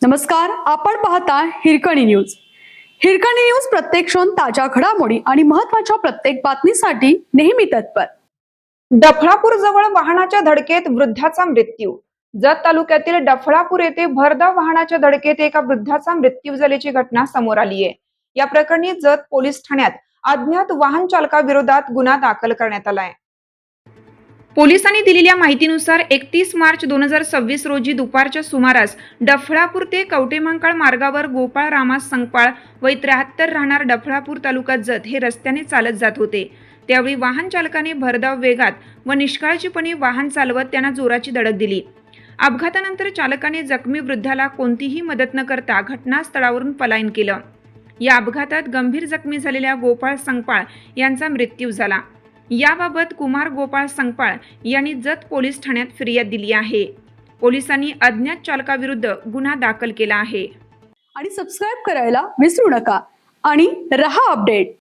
नमस्कार, आपण पाहता हिरकणी न्यूज. हिरकणी न्यूज प्रत्येक क्षण ताज्या घडामोडी आणि महत्त्वाच्या प्रत्येक बातमीसाठी नेहमी तत्पर. डफळापूर जवळ वाहनाच्या धडकेत वृद्धाचा मृत्यू. जत तालुक्यातील डफळापूर येथे भरधाव वाहनाच्या धडकेत एका वृद्धाचा मृत्यू झाल्याची घटना समोर आली आहे. या प्रकरणी जत पोलीस ठाण्यात अज्ञात वाहन चालकाविरोधात गुन्हा दाखल करण्यात आलाय. पोलिसांनी दिलेल्या माहितीनुसार 31 मार्च 2026 रोजी दुपारच्या सुमारास डफळापूर ते कवटेमहांकाळ मार्गावर गोपाळ रामास संकपाळ वय 73 राहणार डफळापूर तालुका जत हे रस्त्याने चालत जात होते. त्यावेळी वाहन चालकाने भरधाव वेगात व निष्काळजीपणे वाहन चालवत त्यांना जोराची धडक दिली. अपघातानंतर चालकाने जखमी वृद्धाला कोणतीही मदत न करता घटनास्थळावरून पलायन केलं. या अपघातात गंभीर जखमी झालेल्या गोपाळ संकपाळ यांचा मृत्यू झाला. याबाबत कुमार गोपाळ संकपाळ यांनी जत पोलीस ठाण्यात फिर्याद दिली आहे. पोलिसांनी अज्ञात चालकाविरुद्ध गुन्हा दाखल केला आहे. आणि सबस्क्राइब करायला विसरू नका आणि रहा अपडेट.